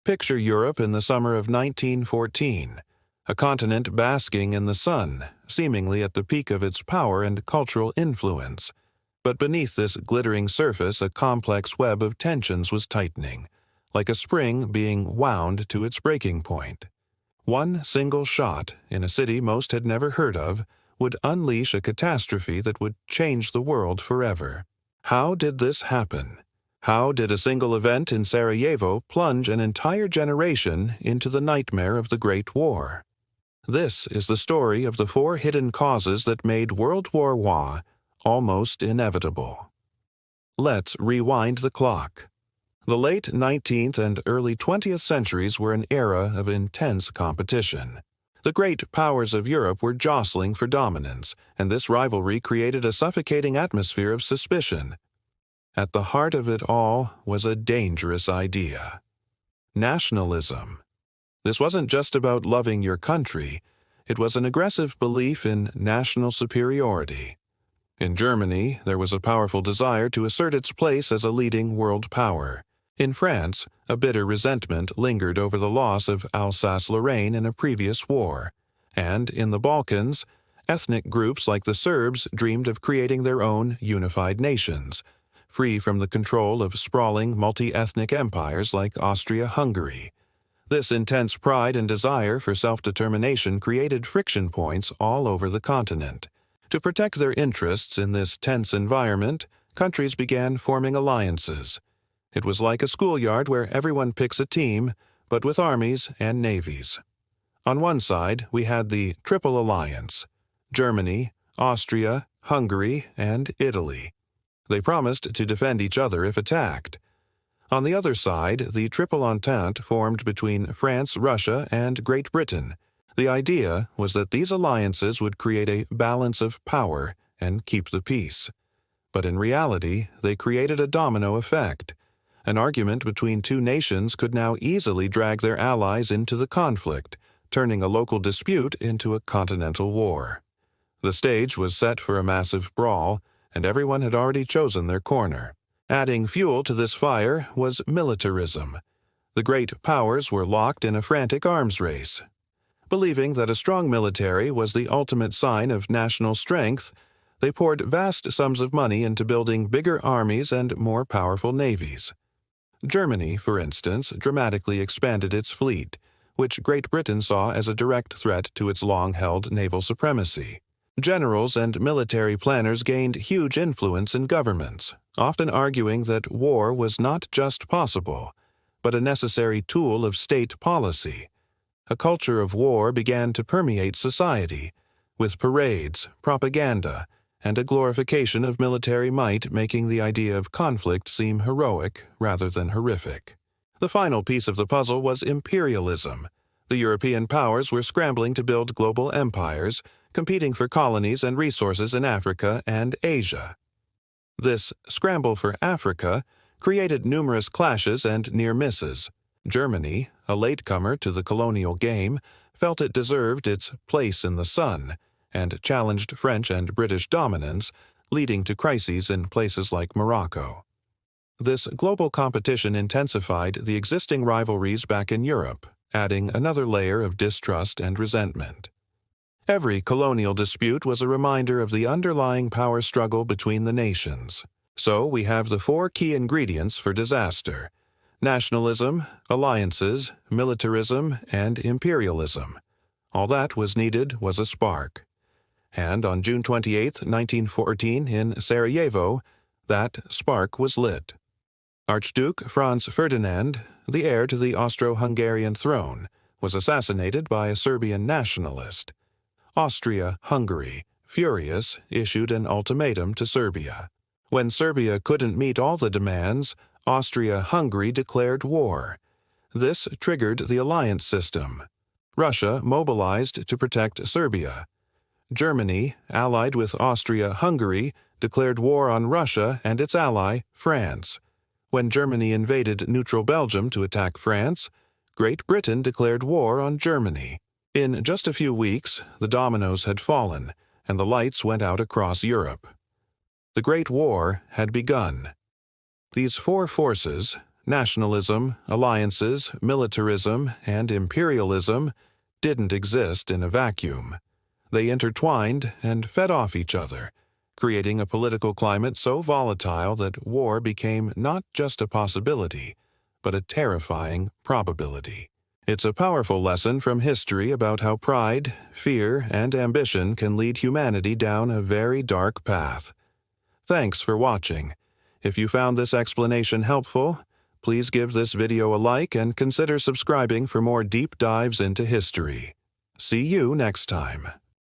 Picture Europe in the summer of 1914, a continent basking in the sun, seemingly at the peak of its power and cultural influence. But beneath this glittering surface, a complex web of tensions was tightening, like a spring being wound to its breaking point. One single shot, in a city most had never heard of, would unleash a catastrophe that would change the world forever. How did this happen? How did a single event in Sarajevo plunge an entire generation into the nightmare of the Great War? This is the story of the 4 hidden causes that made World War I almost inevitable. Let's rewind the clock. The late 19th and early 20th centuries were an era of intense competition. The great powers of Europe were jostling for dominance, and this rivalry created a suffocating atmosphere of suspicion. At the heart of it all was a dangerous idea: nationalism. This wasn't just about loving your country, it was an aggressive belief in national superiority. In Germany, there was a powerful desire to assert its place as a leading world power. In France, a bitter resentment lingered over the loss of Alsace-Lorraine in a previous war. And in the Balkans, ethnic groups like the Serbs dreamed of creating their own unified nations, free from the control of sprawling multi-ethnic empires like Austria-Hungary. This intense pride and desire for self-determination created friction points all over the continent. To protect their interests in this tense environment, countries began forming alliances. It was like a schoolyard where everyone picks a team, but with armies and navies. On one side, we had the Triple Alliance: Germany, Austria, Hungary, and Italy. They promised to defend each other if attacked. On the other side, the Triple Entente formed between France, Russia, and Great Britain. The idea was that these alliances would create a balance of power and keep the peace. But in reality, they created a domino effect. An argument between 2 nations could now easily drag their allies into the conflict, turning a local dispute into a continental war. The stage was set for a massive brawl, and everyone had already chosen their corner. Adding fuel to this fire was militarism. The great powers were locked in a frantic arms race. Believing that a strong military was the ultimate sign of national strength, they poured vast sums of money into building bigger armies and more powerful navies. Germany, for instance, dramatically expanded its fleet, which Great Britain saw as a direct threat to its long-held naval supremacy. Generals and military planners gained huge influence in governments, often arguing that war was not just possible, but a necessary tool of state policy. A culture of war began to permeate society, with parades, propaganda, and a glorification of military might making the idea of conflict seem heroic rather than horrific. The final piece of the puzzle was imperialism. The European powers were scrambling to build global empires, competing for colonies and resources in Africa and Asia. This scramble for Africa created numerous clashes and near misses. Germany, a latecomer to the colonial game, felt it deserved its place in the sun, and challenged French and British dominance, leading to crises in places like Morocco. This global competition intensified the existing rivalries back in Europe, adding another layer of distrust and resentment. Every colonial dispute was a reminder of the underlying power struggle between the nations. So we have the 4 key ingredients for disaster: nationalism, alliances, militarism, and imperialism. All that was needed was a spark. And on June 28, 1914, in Sarajevo, that spark was lit. Archduke Franz Ferdinand, the heir to the Austro-Hungarian throne, was assassinated by a Serbian nationalist. Austria-Hungary, furious, issued an ultimatum to Serbia. When Serbia couldn't meet all the demands, Austria-Hungary declared war. This triggered the alliance system. Russia mobilized to protect Serbia. Germany, allied with Austria-Hungary, declared war on Russia and its ally, France. When Germany invaded neutral Belgium to attack France, Great Britain declared war on Germany. In just a few weeks, the dominoes had fallen, and the lights went out across Europe. The Great War had begun. These 4 forces, nationalism, alliances, militarism, and imperialism didn't exist in a vacuum. They intertwined and fed off each other, creating a political climate so volatile that war became not just a possibility, but a terrifying probability. It's a powerful lesson from history about how pride, fear, and ambition can lead humanity down a very dark path. Thanks for watching. If you found this explanation helpful, please give this video a like and consider subscribing for more deep dives into history. See you next time.